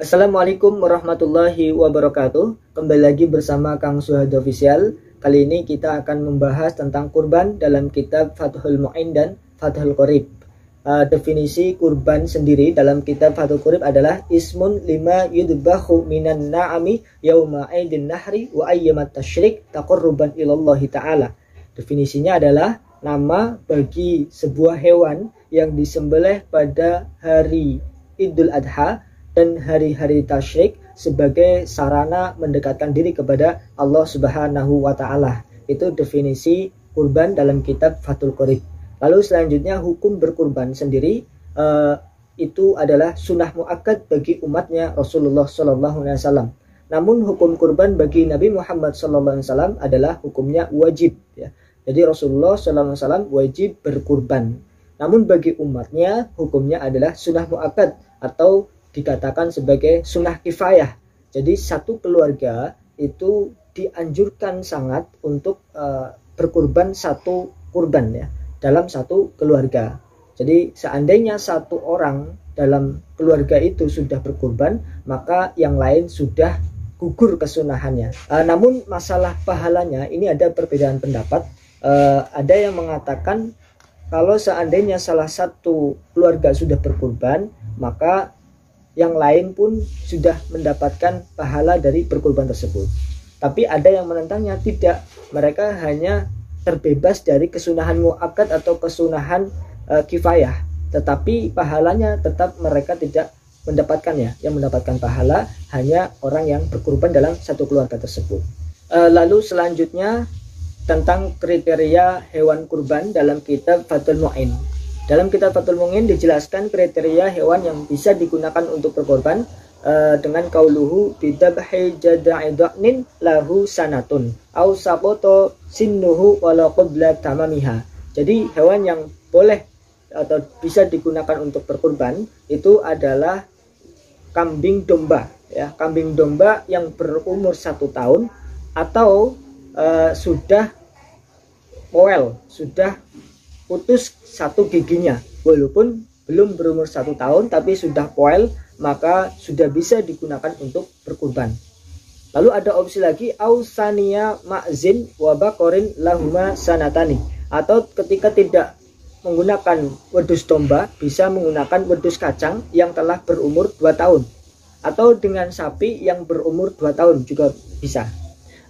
Assalamualaikum warahmatullahi wabarakatuh. Kembali lagi bersama Kang Suhad Official. Kali ini kita akan membahas tentang kurban dalam kitab Fathul Mu'in dan Fathul Qorib. Definisi kurban sendiri dalam kitab Fathul Qorib adalah ismun lima yudbahu minan na'ami yauma aidin nahri wa ayyamat tasyrik taqarruban ilallahi ta'ala. Definisinya adalah nama bagi sebuah hewan yang disembelih pada hari Idul Adha dan hari-hari tasyrik sebagai sarana mendekatkan diri kepada Allah Subhanahu wa Ta'ala. Itu definisi kurban dalam kitab Fathul Qorib. Lalu selanjutnya hukum berkurban sendiri itu adalah sunnah muakkad bagi umatnya Rasulullah SAW. Namun hukum kurban bagi Nabi Muhammad SAW adalah hukumnya wajib. Ya. Jadi Rasulullah SAW wajib berkurban. Namun bagi umatnya hukumnya adalah sunnah muakkad atau dikatakan sebagai sunnah kifayah. Jadi satu keluarga itu dianjurkan sangat untuk berkurban satu kurban ya dalam satu keluarga. Jadi seandainya satu orang dalam keluarga itu sudah berkurban, maka yang lain sudah gugur kesunahannya. Namun masalah pahalanya ini ada perbedaan pendapat. Ada yang mengatakan kalau seandainya salah satu keluarga sudah berkurban, maka yang lain pun sudah mendapatkan pahala dari berkurban tersebut. Tapi ada yang menentangnya, tidak. Mereka hanya terbebas dari kesunahan muakkad atau kesunahan kifayah. Tetapi pahalanya tetap mereka tidak mendapatkannya. Yang mendapatkan pahala hanya orang yang berkurban dalam satu keluarga tersebut. Lalu selanjutnya tentang kriteria hewan kurban dalam kitab Fathul Mu'in. Dalam kitab Fathul Mu'in dijelaskan kriteria hewan yang bisa digunakan untuk berkorban dengan kauluhu bidabhi jada'idha'nin lahu sanatun au saqata sinnuhu wala qabla tamamiha. Jadi hewan yang boleh atau bisa digunakan untuk berkorban itu adalah kambing domba ya, kambing domba yang berumur 1 tahun atau sudah poel, sudah putus satu giginya, walaupun belum berumur 1 tahun tapi sudah poel, maka sudah bisa digunakan untuk berkurban. Lalu ada opsi lagi ausania ma'zin wa baqarin lahuma sanatani, atau ketika tidak menggunakan wedus domba bisa menggunakan wedus kacang yang telah berumur 2 tahun, atau dengan sapi yang berumur 2 tahun juga bisa.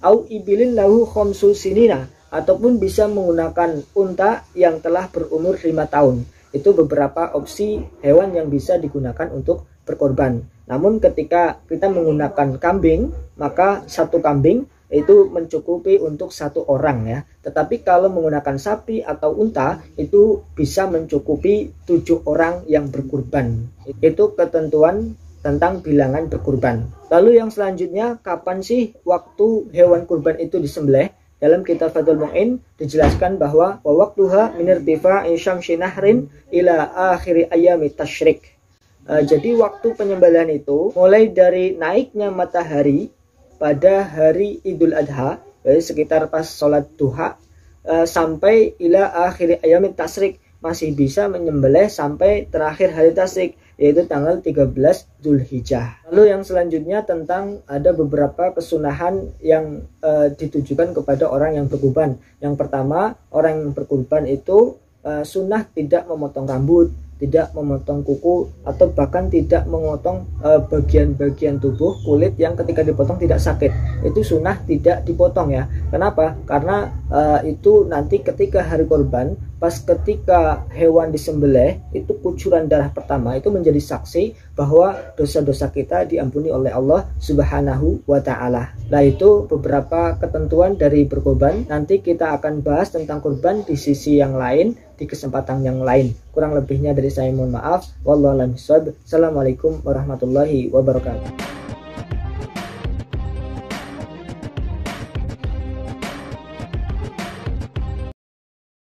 Au ibilin lahu khamsu sinina, ataupun bisa menggunakan unta yang telah berumur 5 tahun. Itu beberapa opsi hewan yang bisa digunakan untuk berkorban. Namun ketika kita menggunakan kambing, maka satu kambing itu mencukupi untuk 1 orang ya. Tetapi kalau menggunakan sapi atau unta itu bisa mencukupi 7 orang yang berkurban. Itu ketentuan tentang bilangan berkurban. Lalu yang selanjutnya, kapan sih waktu hewan kurban itu disembelih? Dalam kitab Fathul Mu'in dijelaskan bahwa waqtuha min irtifa'i syamsi nahrin ila akhiri ayami tasyrik. Jadi waktu penyembelihan itu mulai dari naiknya matahari pada hari Idul Adha, jadi sekitar pas sholat duha, sampai ila akhiri ayami tasyrik, masih bisa menyembelih sampai terakhir hari tasyrik, yaitu tanggal 13 Dzulhijjah. Lalu yang selanjutnya tentang ada beberapa kesunahan yang ditujukan kepada orang yang berkurban. Yang pertama, orang yang berkurban itu sunnah tidak memotong rambut, tidak memotong kuku, atau bahkan tidak memotong bagian-bagian tubuh kulit yang ketika dipotong tidak sakit. Itu sunnah tidak dipotong ya. Kenapa? Karena itu nanti ketika hari korban, pas ketika hewan disembelih, itu kucuran darah pertama itu menjadi saksi bahwa dosa-dosa kita diampuni oleh Allah Subhanahu wa Ta'ala. Nah, itu beberapa ketentuan dari berkorban. Nanti kita akan bahas tentang kurban di sisi yang lain, di kesempatan yang lain. Kurang lebihnya dari saya mohon maaf. Wallahu a'lam bishawab. Assalamualaikum warahmatullahi wabarakatuh.